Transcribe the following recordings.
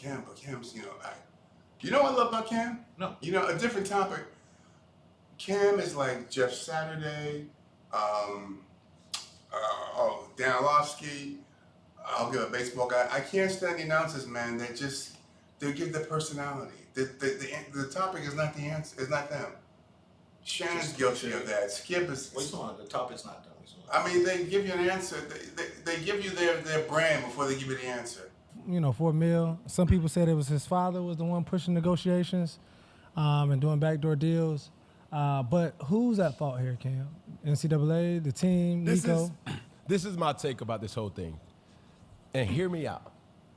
Cam's, you know what I love about Cam? No. A different topic. Cam is like Jeff Saturday, Dan Orlovsky. I'll give a baseball guy. I can't stand the announcers, man. They give the personality. The topic is not the answer. It's not them. Shannon's guilty of that. Skip is. Wait, on. The topic's not them. I mean, they give you an answer. They give you their brand before they give you the answer. $4 million. Some people said it was his father was the one pushing negotiations and doing backdoor deals. But who's at fault here, Cam? NCAA, the team, Nico? This is my take about this whole thing. And hear me out.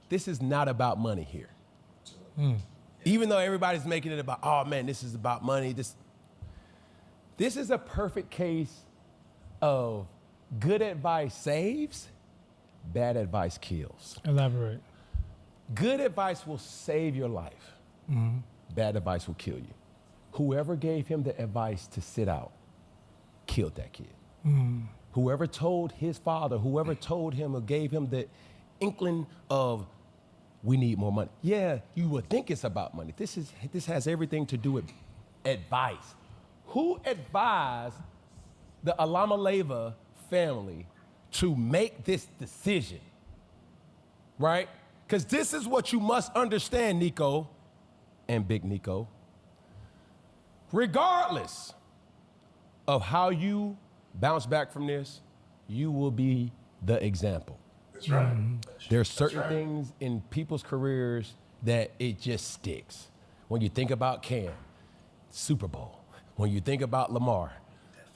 This is not about money here. Even though everybody's making it about, oh man, this is about money. This is a perfect case of good advice saves, bad advice kills. Elaborate. Good advice will save your life. Mm-hmm. Bad advice will kill you. Whoever gave him the advice to sit out killed that kid. Mm-hmm. Whoever told his father, whoever told him or gave him the inkling of, we need more money. Yeah, you would think it's about money. This has everything to do with advice. Who advised the Lamaleava family to make this decision, right? Because this is what you must understand, Nico and Big Nico. Regardless of how you bounce back from this, you will be the example. That's right. There's certain things in people's careers that it just sticks. When you think about Cam, Super Bowl. When you think about Lamar,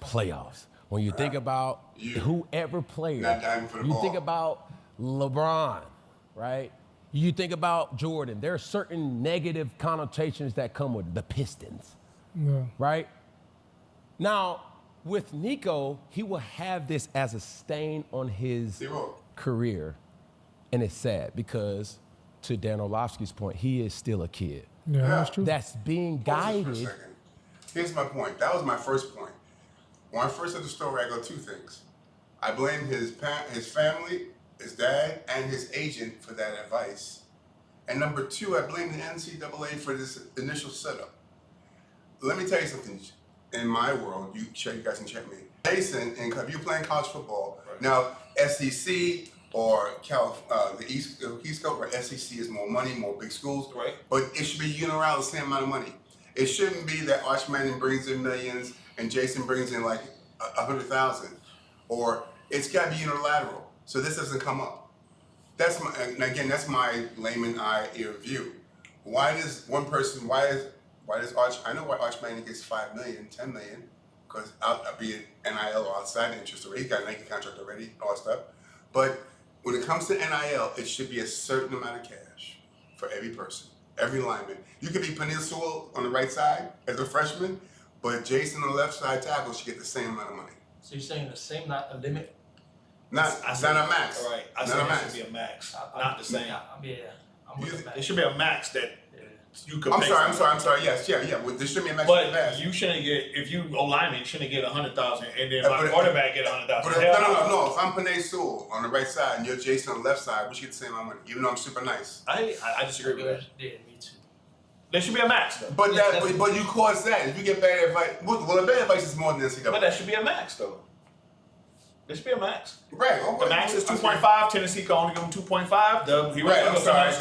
playoffs. When you think about whoever player, Not diving for the ball. think about LeBron, right? You think about Jordan. There are certain negative connotations that come with the Pistons, right? Now, with Nico, he will have this as a stain on his career. And it's sad because, to Dan Orlovsky's point, he is still a kid. Yeah, that's true. That's being guided. Here's my point. That was my first point. When I first heard the story, I go two things. I blame his family, his dad, and his agent for that advice. And number two, I blame the NCAA for this initial setup. Let me tell you something. In my world, you guys can check me. Jason, if you're playing college football, now SEC or the East Coast, where SEC is more money, more big schools, right? But it should be unilateral, the same amount of money. It shouldn't be that Arch Manning brings in millions and Jason brings in like 100,000, or it's got to be unilateral. So this doesn't come up. That's my layman eye ear view. Why does one person? Why does Arch? I know why Arch Manning gets 5 million, 10 million, because be it NIL or outside interest, or he's got a Nike contract already, all that stuff. But when it comes to NIL, it should be a certain amount of cash for every person, every lineman. You could be Penei Sewell on the right side as a freshman, but Jason on the left side tackle should get the same amount of money. So you're saying the same, not a limit? Not a max. All right, I said it should be a max, not the same. I'm with the max. It should be a max that you could. I'm sorry. Yes, yeah. Well, there should be a max. But you shouldn't get, if you lineman, you shouldn't get 100,000, and then my quarterback get 100,000. No. If I'm Penei Sewell on the right side and you're Jason on the left side, we should get the same amount of money, even though I'm super nice. I disagree with that. Yeah, me too. There should be a max though. But but you cause that. If you get bad advice, well, the bad advice is more than NCAA. But that should be a max though. There should be a max. Right. The max is 2.5. Tennessee can only give them 2.5. I'm sorry.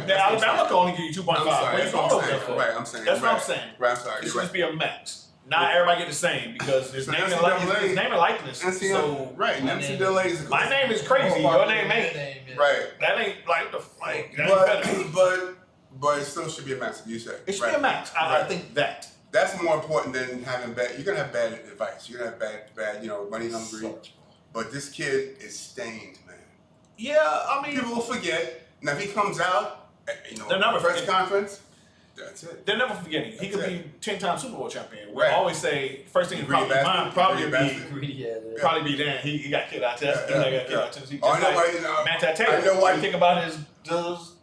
Then Alabama can only give you 2.5. I'm saying. That's what I'm saying. Right. I'm sorry. It should just be a max. Not everybody get the same because there's name and likeness. So NCAA is. My name is crazy. Your name ain't. Right. That ain't like the But it still should be a max. You said it should be a max. I think that. That's more important than having bad. You're gonna have bad advice. You're gonna have bad, money hungry. But this kid is stained, man. Yeah, I mean, people will forget. Now, if he comes out, they're never press conference. That's it. They're never forgetting. He could be 10-time Super Bowl champion. We always say first thing in mind probably be Dan. He got kicked out of Tennessee. I know why. You think about his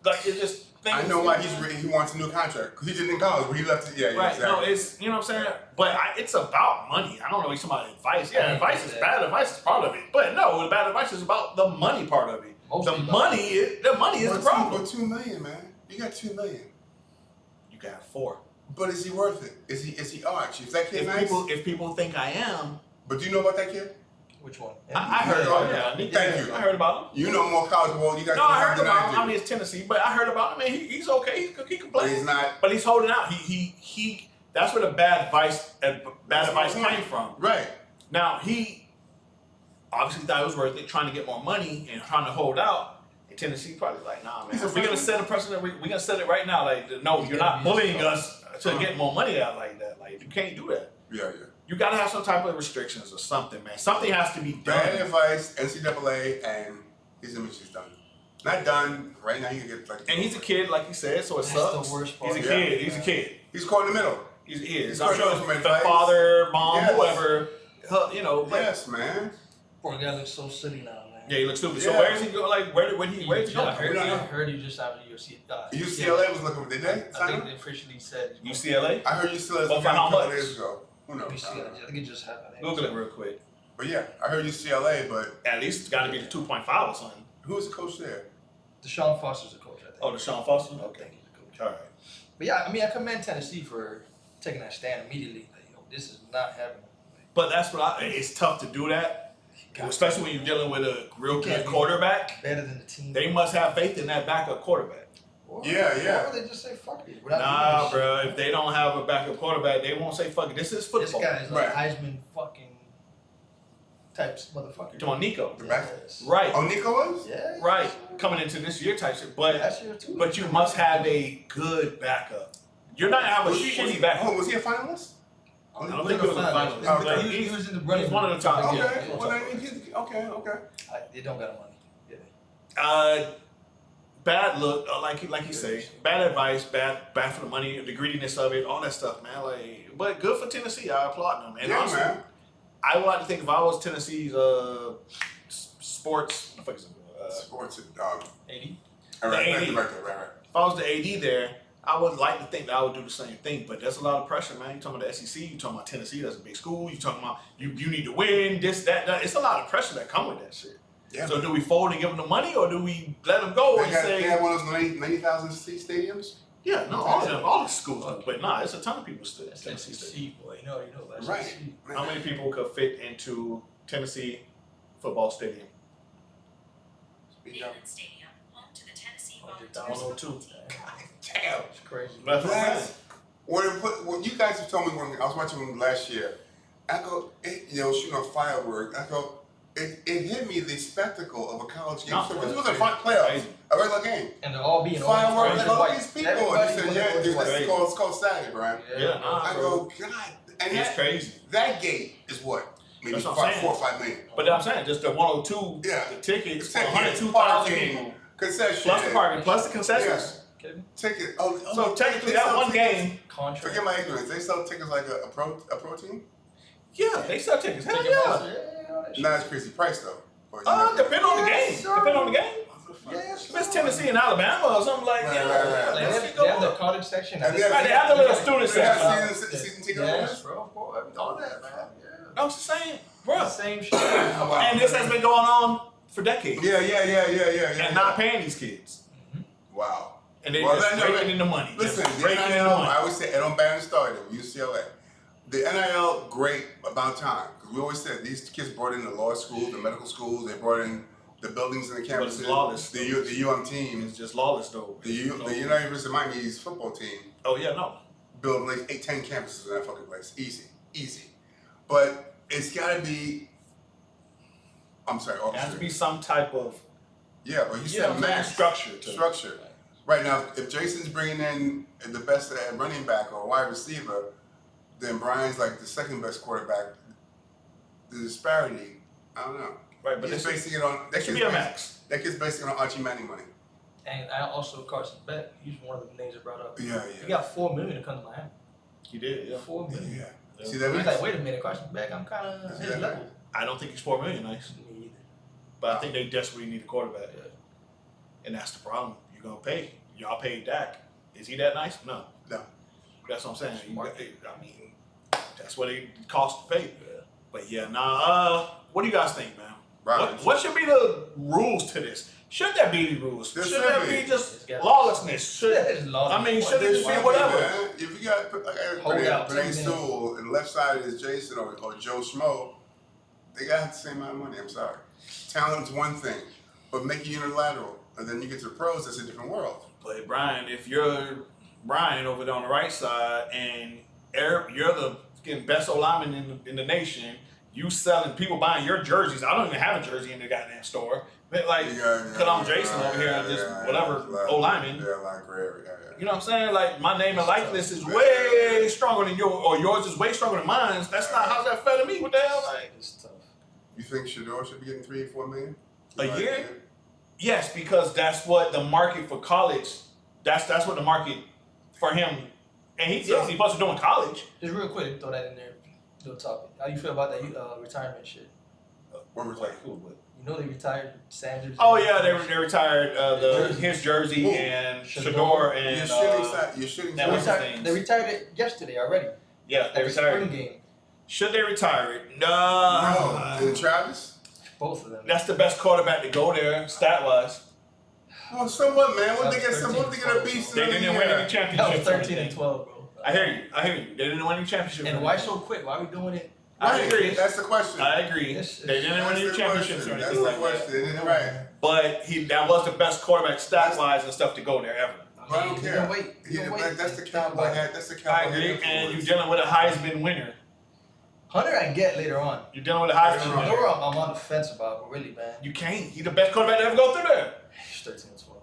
like it just. I know why he wants a new contract because he did in college, but he left it. Yeah, right. Exactly. No, it's what I'm saying. But it's about money. I don't know. He's talking about advice. Yeah, advice is bad. Advice is part of it. But no, the bad advice is about the money part of it. The money is the problem. But $2 million, man. You got $2 million. You got 4. But is he worth it? Is he Arch? Is that kid nice? If people think I am. But do you know about that kid? Which one? I heard about him. Thank you. I heard about him. You know more college ball. You guys No, I heard about him. I mean, it's Tennessee, but I heard about him. And he's okay. He can play. But he's not. But he's holding out. He. That's where the bad advice came from. Right. Now he obviously thought it was worth it, trying to get more money and trying to hold out. And Tennessee probably like, nah, man. We're gonna set a precedent. We're gonna set it right now. Like, no, you're not bullying us to get more money out like that. Like, you can't do that. Yeah. You gotta have some type of restrictions or something, man. Something has to be done. Bad advice, NCAA, and his image is done. Not done right now. You can get like. And he's a kid, like you said, so it sucks. That's the worst part. He's a kid. He's a kid. He's caught in the middle. He is. He's I'm sure from the advice. father, mom, Yes. whoever, but Yes, man. Poor guy looks so silly now, man. yeah, he looks stupid. Yeah. So where is he going? Like, where's he I going? heard he just out of UC. UCLA was looking for, did they? I think they officially said UCLA? I heard UCLA was But looking for how a couple much? days ago. Who knows? UCLA. I think it just happened. Google it real quick. But yeah, I heard UCLA, but At least it's got to be the 2.5 or something. who was the coach there? Deshaun Foster's a coach, I think. Oh, Deshaun Foster? I Okay. think he's a coach. All right. But yeah, I mean, I commend Tennessee for taking that stand immediately. Like, this is not happening. But that's what it's tough to do that, especially when you're dealing with a real good quarterback. Better than the team. They must have faith in that backup quarterback. Or, Yeah. Or they just say fuck it. Nah, bro. If they don't have a backup quarterback, they won't say fuck it. This is This football. guy is like Right. Heisman fucking types motherfucker. Come on, Nico. The back. Yes. Right. Oh, Nico was? Yeah. Right. Coming into this year type shit. But Last year too. you must have a good backup. You're not gonna have a shitty backup. Oh, was he a finalist? I don't think he was a finalist. Oh, okay. He was in the running. He's one of the top. Okay. Yeah. Well, okay. They don't got money. Yeah. Bad look, like you say, bad advice, bad for the money, the greediness of it, all that stuff, man. Like, but good for Tennessee. I applaud them. And Yeah, honestly, man. I would like to think if I was Tennessee's sports, what the fuck is it? Sports. AD. All right, The AD. right. If I was the AD there, I would like to think that I would do the same thing. But there's a lot of pressure, man. You talking about the SEC, you talking about Tennessee, that's a big school. You talking about you need to win this, that. It's a lot of pressure that come with that shit. Yeah. So do we fold and give them the money, or do we let them go and They say, had one of those 90,000 seat stadiums? yeah, no, all the schools, but nah, it's a ton of people still. That's Tennessee State. SEC, boy. You know that's Right. SEC. How many people could fit into Tennessee football stadium? Speak up. Stadium, home to the Tennessee 102. Damn. It's crazy. That's what I'm That's saying. when you guys have told me when I was watching them last year. I go, shooting a firework. I go, it hit me the spectacle of a college game. No, So it's this was a fun playoffs, crazy. a regular game. And they're all being Fireworks, orange like and all white. these people. And Everybody you said, was yeah, orange dude, and this white. is called Saturday, Brian. Yeah, nah, I bro. go, God, and It's that, crazy. that gate is what? Maybe That's what I'm saying. 4 or 5 million. But I'm saying just the 102, Yeah. the tickets, Ticket, 102,000 parking, people, concession. plus the parking, plus the concessions. Kidding? Ticket. So technically, they that sell one tickets. game, Contract. Forget my ignorance. They sell tickets like a protein. yeah, they sell tickets. Hell Ticketmaster, yeah. all that shit. Not as crazy price though. But you know, Depend on the game. Yes, sir. Depend on the game. Yes, If it's Tennessee and Alabama or something like Right, that, right, right. They let's have, get they have going. the college section. And They- they Right, they have the little student They have section. season ticket Yes, holders? bro. All that, man. Yeah. I'm just saying, bro. Same shit. And this has been going on for decades. Yeah. And not paying these kids. Wow. And they Well, just that- no, raking in the money. Listen, Just the raking in the NIL, I money. always say it on Banner started UCLA. The NIL, great about time. Because we always said these kids brought in the law school, the medical schools, they brought in the buildings and the But it's campuses. lawless. The UM team, It's just lawless though. the University of Miami's football team Oh yeah, no. built like 10 campuses in that fucking place. Easy. But it's gotta be, I'm sorry, It has to be some type of yeah, but you said max structure to it. structure. Right now, if Jason's bringing in the best at running back or wide receiver, then Brian's like the second best quarterback. The disparity, I don't know. Right, but He's it basing it on should, should be a max. That kid's basing it on Archie Manning money. And I also Carson Beck. He's one of the names that brought up. Yeah. He got $4 million to come to Miami. He did, yeah. $4 million. Yeah. See that? He's like, wait a minute, Carson Beck. I'm kind of See his that? level. I don't think he's $4 million nice. Me either. But I think they desperately need a quarterback. Yeah. And that's the problem. You're gonna pay. Y'all paid Dak. Is he that nice? No. No. That's what I'm saying. Smart. I mean, that's what it costs to pay. But yeah, nah. What do you guys think, man? Right. What should be the rules to this? Should there be these rules? There Should should there be. be just lawlessness? Should I mean, should it just be whatever? Man. If you got Penay Sewell and the left side is Jason or Joe Schmo, they got the same amount of money. I'm sorry. Talent's one thing, but make it unilateral, and then you get to the pros. That's a different world. But Brian, if you're Brian over there on the right side, and you're the best O-lineman in the nation, you selling people buying your jerseys. I don't even have a jersey in the goddamn store. But like, cause I'm Jason over here, just whatever O-lineman. Yeah, like Gary. Yeah. You know what I'm saying? Like my name and likeness is way stronger than yours, or yours is way stronger than mine. That's not how's that fair to me? What the hell? Like, It's tough. You think Shador should be getting $3-4 million a year? Yes, because that's what the market for college. That's what the market for him, and he's supposed to do in college. Just real quick, throw that in there. Little topic. How you feel about that retirement shit? What was like? Cool, but You know they retired Sanders. oh yeah, they retired his jersey and Shador and You're shooting. They retired it yesterday already. Yeah, they At the retired. spring game. Should they retire it? No. And Travis? Both of them. That's the best quarterback to go there, stat wise. Well, so what, man? What they get? That was What they get a beast? They didn't win any That was championship. 13 and 12, bro. I hear you. They didn't win any championship. And why so quick? Why are we doing it? I agree. That's the question. I agree. It's- They didn't win any championships or That's anything the like that. question. Right. But that was the best quarterback stat wise and stuff to go there ever. But I don't You care. can wait. You can wait. That's the cowboy hat. That's the cowboy I hat. agree. And influence. you're dealing with a Heisman winner. Hunter, I get later on. You're dealing with a Heisman Later on. winner. Shador, I'm on the fence about, but really, man. You can't. He's the best quarterback to ever go through there. He's 13 and 12.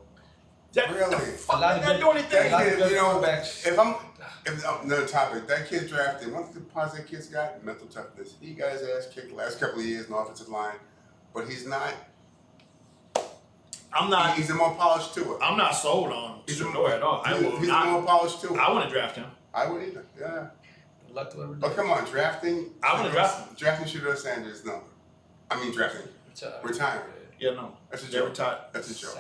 That, Really? The fuck, they didn't do anything. That kid, good you know, quarterbacks. if another topic, that kid drafted, one of the parts that kid's got, mental toughness. He got his ass kicked the last couple of years in the offensive line, but he's not. I'm not. He's a more polished to it. I'm not sold on Shador at all. He's a more polished to it. I want to draft him. I would either. Yeah. Good luck to whoever But come on, drafting. I wanna draft him. Drafting Shador Sanders, no. I mean, drafting. Retiring. Yeah, no. That's a They're joke. retired. That's a joke.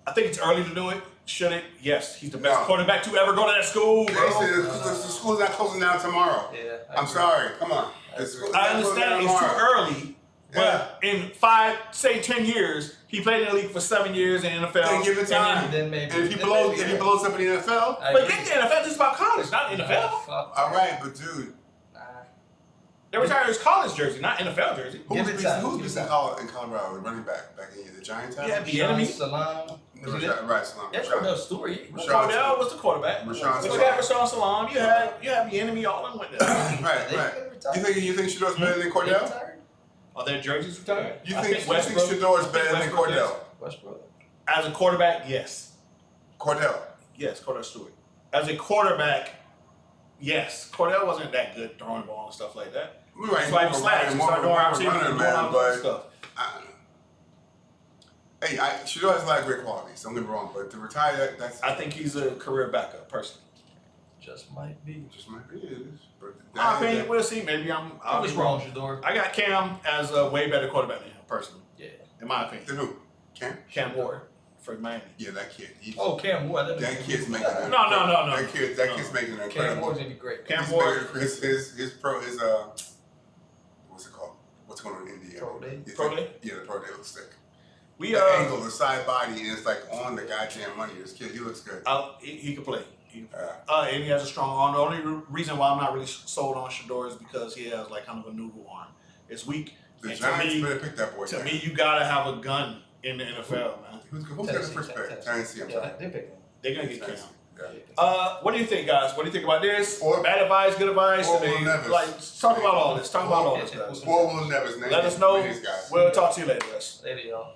I think it's early to do it. Should it? Yes. He's the best No. quarterback to ever go to that school, bro. Jason, the school's not closing down tomorrow. Yeah. I'm sorry. Come on. The school's not I closing understand down it's too tomorrow. early, but in 5, say 10 years, he played in the league for 7 years in NFL. Then give it time. And Then maybe. And if he blows up in the NFL, I But agree. get the NFL just about college, not NFL. Fuck. all right, but dude, Nah. They retired his college jersey, not NFL jersey. Give it time. who's beating Colorado, the running back in the Giants? Yeah, the enemy. Salam. Right, Salam. That's Cordell Stewart. Cordell was the quarterback. Rashawn But you Salam. had Rashawn Salam. You had the enemy all in with that. Right. You think Shador's better than Cordell? Are their jerseys retired? You I think Westbrook- Shador's I think better than Westbrook is. Cordell? Westbrook. As a quarterback, yes. Cordell. Yes, Cordell Stewart. As a quarterback, yes. Cordell wasn't that good throwing the ball and stuff like that. Right, That's why he was slash. He started doing wide receivers and doing all that stuff. Shador has a lot of great qualities. Don't get me wrong, but to retire, that's I think he's a career backup, personally. Just might be. just might be. It is. But My opinion, we'll see. Maybe I I'll was be wrong, wrong. Shador. I got Cam as a way better quarterback than him, personally, Yeah. in my opinion. Then who? Cam? Cam Ward for Miami. Yeah, that kid. Oh, Cam Ward. That kid's making it. No. That kid's making it Cam incredible. Ward's gonna be great. Cam His Ward. what's it called? What's going on in India? Pro Day? Pro Day? Yeah, the Pro Day looks sick. We The angle, the side body, and it's like on the goddamn money. This kid, he looks good. he can play. And he has a strong arm. The only reason why I'm not really sold on Shador is because he has like kind of a noodle arm. It's weak. The And Giants better pick that boy. To me, you gotta have a gun in the NFL, man. Who's got the first pick? Tennessee, I'm sorry. They picked him. They're gonna get Cam. Yeah. What do you think, guys? What do you think about this? Or- Bad advice, good advice? or I mean, Will Levis. like, talk about all this. Talk about all this, guys. Or Will Never's name. Let us know. These guys. We'll talk to you later, guys. Later, y'all.